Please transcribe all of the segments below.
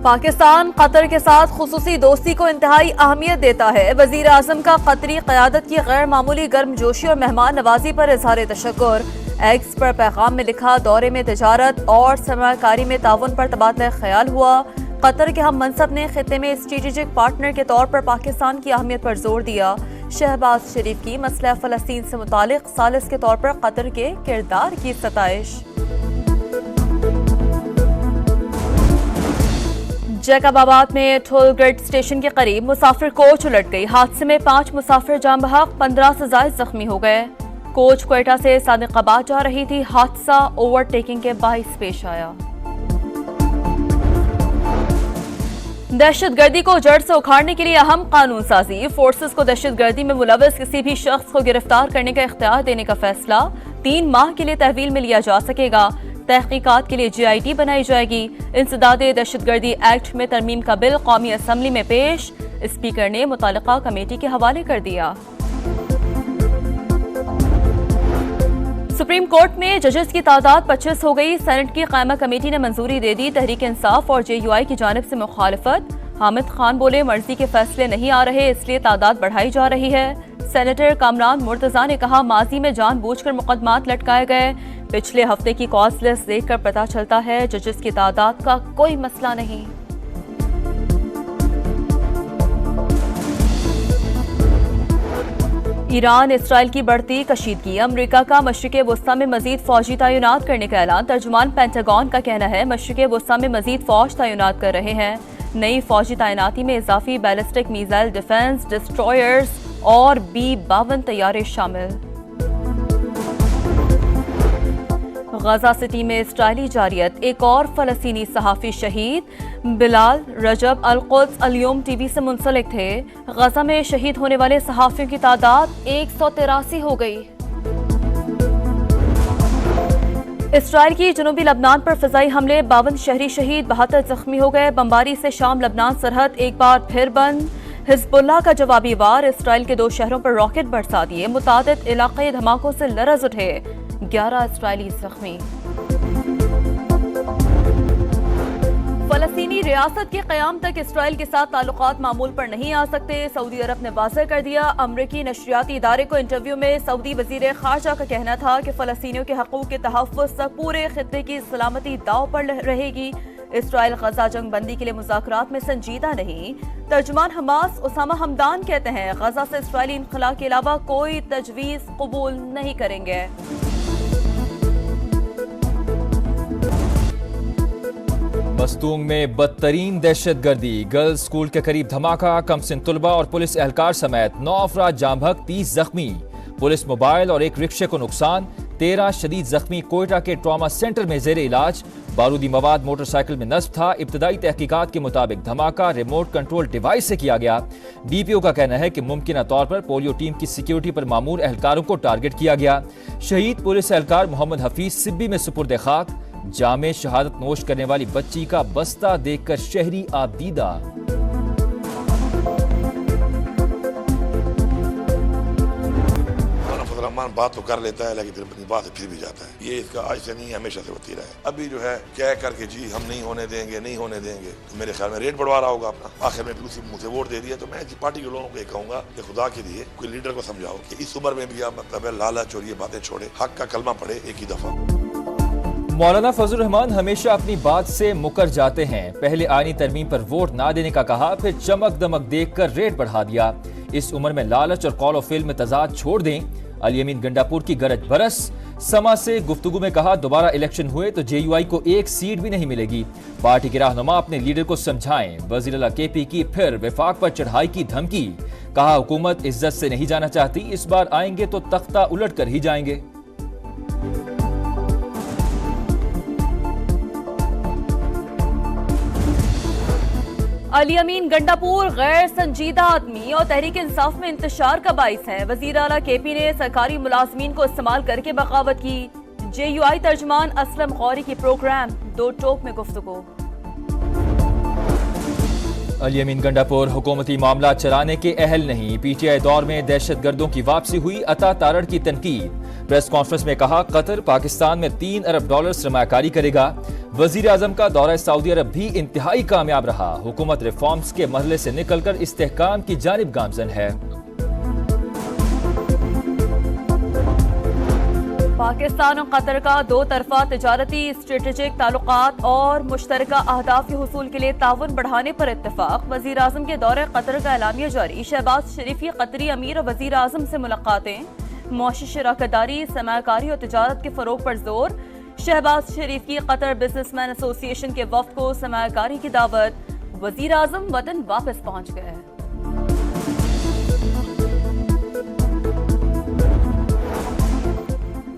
Pakistan Qatar के साथ खुसूसी दोस्ती को इंतहाई अहमियत देता है। वजीर आजम का कतरी क़यादत की गैर मामूली गर्मजोशी और मेहमान नवाजी पर इजहार तशक्कुर। एक्स पर पैगाम में लिखा, दौरे में तिजारत और सरमाकारी में ताउन पर तबादला ख्याल हुआ। कतर के हम मनसब ने खित्ते में स्ट्रेटेजिक पार्टनर के तौर पर पाकिस्तान की अहमियत पर जोर दिया। शहबाज शरीफ की मसला फ़लस्तीन से मुतालिक सालिस के तौर पर कतर के किरदार की सताइश। जैकबाबाद में टोलगेट स्टेशन के करीब मुसाफिर कोच उलट गई। हादसे में 5 मुसाफिर जान बहक, 15 से ज्यादा जख्मी हो गए। कोच क्वेटा से सादिकाबाद जा रही थी। हादसा ओवरटेकिंग के बाइस पेश आया। दहशतगर्दी को जड़ से उखाड़ने के लिए अहम कानून साजी। फोर्सेस को दहशतगर्दी में मुलविस किसी भी शख्स को गिरफ्तार करने का इख्तियार देने का फैसला 3 माह के लिए तहवील में लिया जा सकेगा। तहकीकात के लिए GIT बनाई जाएगी। इंसदादे दहशतगर्दी एक्ट में तरमीम का बिल कौमी असम्बली में पेश। स्पीकर ने मुतालिका कमेटी के हवाले कर दिया। सुप्रीम कोर्ट में जजेस की तादाद 25 हो गई। सेनेट की कायमा कमेटी ने मंजूरी दे दी। तहरीक इंसाफ और JUI की जानिब से मुखालफत। हामिद खान बोले, मर्जी के फैसले नहीं आ रहे, इसलिए तादाद बढ़ाई जा रही है। सेनेटर कामरान मुर्तजा ने कहा, माजी में जानबूझकर मुकदमात लटकाए गए। पिछले हफ्ते की कॉज लिस्ट देखकर पता चलता है जजेस की तादाद का कोई मसला नहीं। ईरान इसराइल की बढ़ती कशीदगी। अमरीका का मशरिक़ वस्ता में मजीद फौजी तैनात करने का ऐलान। तर्जुमान पेंटागन का कहना है मशरिक़ वस्ता में मजीद फौज तैनात कर रहे हैं। नई फौजी तैनाती में इजाफी बैलिस्टिक मिसाइल डिफेंस डिस्ट्रॉयर्स और B-52 तैयारे शामिल। गजा सिटी में इस्राइली जारियत। एक और फलस्तीनी सहाफ़ी शहीद। बिलाल रजब अल-कुद्स अल-यौम TV से मुंसलिक थे। गजा में शहीद होने वाले सहाफ़ियों की तादाद 183 हो गई। इस्राइल की जनूबी लबनान पर फ़िज़ाई हमले, 52 शहरी शहीद, 72 जख्मी हो गए। बमबारी से शाम लबनान सरहद एक बार फिर बंद। हिज़्बुल्लाह का जवाबी वार। इस्राइल के 2 शहरों पर रॉकेट बरसा दिए। मुतादिद इलाके धमाकों से लरज़ उठे। 11 इस्राइली जख्मी। फ़लस्तीनी रियासत के क़याम तक इस्राइल के साथ ताल्लुकात मामूल पर नहीं आ सकते। सऊदी अरब ने वाज़ेह कर दिया। अमरीकी नशरियाती इदारे को इंटरव्यू में सऊदी वज़ीर ख़ारजा का कहना था कि फ़लस्तीनियों के हकूक़ के तहफ़्फ़ुज़ तक पूरे ख़ित्ते की सलामती दाव पर रहेगी। इस्राइल गजा जंग बंदी के लिए मुज़ाकरात में संजीदा नहीं। तर्जुमान हमास उसामा हमदान कहते हैं, गजा से इस्राइली इनख़ला के अलावा कोई तजवीज़ कबूल नहीं करेंगे। मस्तूंग में बदतरीन दहशतगर्दी। गर्ल्स स्कूल के करीब धमाका। कमसिन तुलबा और पुलिस एहलकार समेत 9 अफराद जाम बहक, 30 जख्मी। पुलिस मोबाइल और एक रिक्शे को नुकसान। 13 शदीद जख्मी। कोयटा के ट्रॉमा सेंटर में जेर इलाज। बारूदी मवाद मोटरसाइकिल में नस्ब था। इब्तदाई तहकीकात के मुताबिक धमाका रिमोट कंट्रोल डिवाइस से किया गया। DPO का कहना है कि मुमकिन तौर पर पोलियो टीम की सिक्योरिटी पर मामूर एहलकारों को टारगेट किया गया। शहीद पुलिस एहलकार मोहम्मद हफीज सिब्बी में सुपुर्द खाक। जामे शहादत नोश करने वाली बच्ची का बस्ता देखकर शहरी आबदीदा। बात तो कर लेता है लेकिन अपनी बात फिर भी जाता है। ये इसका आज से नहीं, हमेशा से होती रहा है। अभी जो है कह करके जी हम नहीं होने देंगे, नहीं होने देंगे, तो मेरे ख्याल में रेट बढ़वा रहा होगा अपना। आखिर में उसी मुझे वोट दे दिया। तो मैं पार्टी के लोगों को कहूंगा कि खुदा के लिए कोई लीडर को समझाओ कि इस उम्र में भी आप मतलब है लालच और ये बातें छोड़े, हक का कलमा पढ़े एक ही दफा। मौलाना फजल रहमान हमेशा अपनी बात से मुकर जाते हैं। पहले आईनी तरमीम पर वोट ना देने का कहा, फिर चमक दमक देखकर रेट बढ़ा दिया। इस उम्र में लालच और कौल फिल में तजाद छोड़ दें। अली अमीन गंडापुर की गरज बरस। समा से गुफ्तगू में कहा, दोबारा इलेक्शन हुए तो JUI को एक सीट भी नहीं मिलेगी। पार्टी के रहनुमा अपने लीडर को समझाएं। वज़ीर आला KP की फिर वफाक पर चढ़ाई की धमकी। कहा, हुकूमत इज्जत से नहीं जाना चाहती, इस बार आएंगे तो तख्ता उलट कर ही जाएंगे। अली अमीन गंडापुर गैर संजीदा आदमी और तहरीक इंसाफ में इंतशार का बाइस है। वज़ीर आला KP ने सरकारी मुलाजमीन को इस्तेमाल करके बगावत की। JUI तर्जमान असलम गौरी की प्रोग्राम 2 टोक में गुफ्तगू। अली अमीन गंडापुर हुकूमती मामला चलाने के अहल नहीं। PTI दौर में दहशतगर्दों की वापसी हुई। अता तारड़ की तनकीद। प्रेस कॉन्फ्रेंस में कहा, कतर पाकिस्तान में $3 अरब सरमायाकारी करेगा। वजीर आजम का दौरा सऊदी अरब भी इंतहाई कामयाब रहा। हुकूमत रिफॉर्म्स के मरहले से निकलकर इस्तेहकाम की जानिब गामजन है। पाकिस्तान और कतर का दो तरफा तजारती स्ट्रेटेजिक ताल्लुकात और मुश्तरका अहदाफ के हुसूल के लिए ताउन बढ़ाने पर इत्तफाक। वजीर आजम के दौरे कतर का एलामिया जारी। शहबाज शरीफ की कतरी अमीर और वजीर आजम से मुलाकातें। मुआशी शराकतदारी, सरमायाकारी और तजारत के फरोग पर जोर। शहबाज शरीफ की कतर बिजनेसमैन एसोसिएशन के वफ्द को सरमायाकारी की दावत। वजीर आजम वतन वापस पहुंच गए।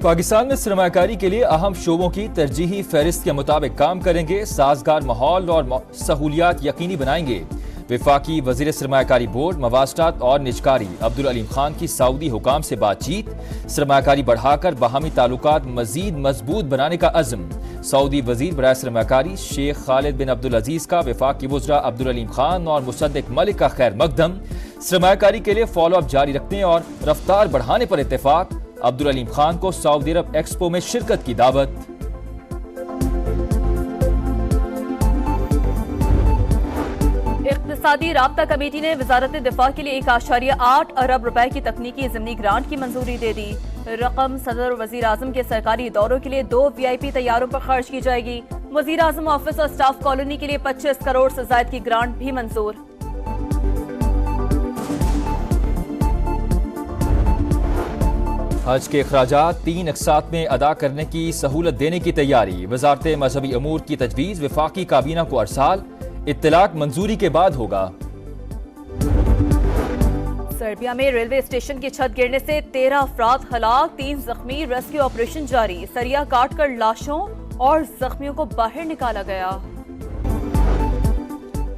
पाकिस्तान में सरमायाकारी के लिए अहम शोबों की तरजीही फहरिस्त के मुताबिक काम करेंगे। साजगार माहौल और सहूलियात यकीनी बनाएंगे। विफाकी वजीर सरमायाकारी बोर्ड, मवासलात और निजकारी अब्दुल अलीम खान की सऊदी हुकाम से बातचीत। सरमायाकारी बढ़ाकर बाहमी ताल्लुकात मजीद मजबूत बनाने का अज़्म। सऊदी वजीर बराए सरमायाकारी शेख खालिद बिन अब्दुल अजीज का विफाकी वज़रा अब्दुल अलीम खान और मुसद्दिक मलिक का खैर मकदम। सरमायाकारी के लिए फॉलो अप जारी रखने और रफ्तार बढ़ाने पर इत्तेफाक। अब्दुल अलीम खान को सऊदी अरब एक्सपो में शिरकत की दावत। इक़्तिसादी राब्ता कमेटी ने वजारत दिफा के लिए 1.8 अरब रुपए की तकनीकी ज़िमनी ग्रांट की मंजूरी दे दी। रकम सदर और वजीर आजम के सरकारी दौरों के लिए 2 VIP तैयारों पर खर्च की जाएगी। वजीर आजम ऑफिस और स्टाफ कॉलोनी के लिए 25 करोड़ से ज्यादा की ग्रांट भी मंजूर। हज के अखराजात 3 अक़सात में अदा करने की सहूलत देने की तैयारी। वजारत मजहबी अमूर की तजवीज़ विफाकी काबीना को अरसाल। इत्तलाक मंजूरी के बाद होगा। सर्बिया में रेलवे स्टेशन की छत गिरने से 13 अफराद हलाक, 3 जख्मी। रेस्क्यू ऑपरेशन जारी। सरिया काट कर लाशों और जख्मियों को बाहर निकाला गया।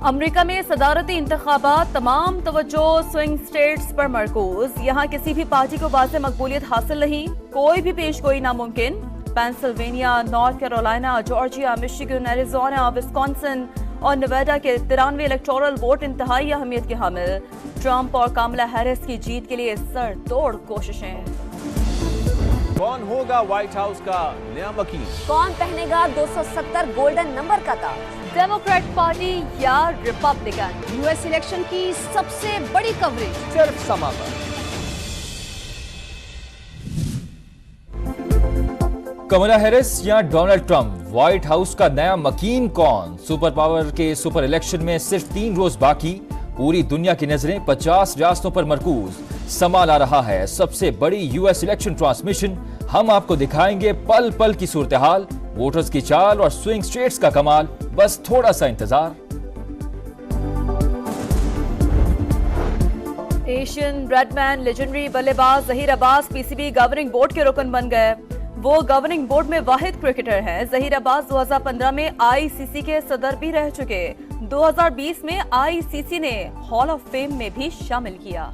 अमेरिका में सदारती इंतखाबात, तमाम तवज्जो स्विंग स्टेट्स पर मरकूज। यहाँ किसी भी पार्टी को वाज़ेह मकबूलियत हासिल नहीं, कोई भी पेशगोई नामुमकिन। Pennsylvania, north Carolina, Georgia, Michigan, Arizona, Wisconsin और नेवाडा के 93 इलेक्टोरल वोट इंतहाई अहमियत के हामिल। ट्रंप और कामला हैरिस की जीत के लिए सर तोड़ कोशिशें। कौन होगा व्हाइट हाउस का नया वकील? कौन पहनेगा 270 गोल्डन नंबर का ताज? डेमोक्रेट पार्टी या रिपब्लिकन? यूएस इलेक्शन की सबसे बड़ी कवरेज सिर्फ समा पर। कमला हैरिस या डोनाल्ड ट्रंप, व्हाइट हाउस का नया मकीन कौन? सुपर पावर के सुपर इलेक्शन में सिर्फ 3 रोज बाकी। पूरी दुनिया की नजरें 50 रियासतों पर मरकूज। समा ला रहा है सबसे बड़ी यूएस इलेक्शन ट्रांसमिशन। हम आपको दिखाएंगे पल पल की सूरत हाल, वोटर्स की चाल और स्विंग स्टेट्स का कमाल। बस थोड़ा सा इंतजार। एशियन ब्रेडमैन लेजेंडरी बल्लेबाज Zaheer Abbas PCB governing board के रुकन बन गए। वो गवर्निंग बोर्ड में वाहिद क्रिकेटर हैं। जहीर अब्बास 2015 में आईसीसी के सदर भी रह चुके। 2020 में आईसीसी ने हॉल ऑफ फेम में भी शामिल किया।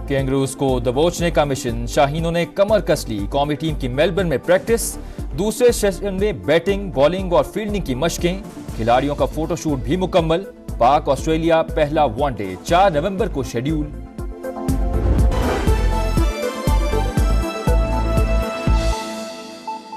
कैंगरूज को दबोचने का मिशन, शाहीनों ने कमर कस ली। कौमी टीम की मेलबर्न में प्रैक्टिस। दूसरे सेशन में बैटिंग, बॉलिंग और फील्डिंग की मशकें। खिलाड़ियों का फोटोशूट भी मुकम्मल। पाक ऑस्ट्रेलिया पहला वनडे 4 नवंबर को शेड्यूल।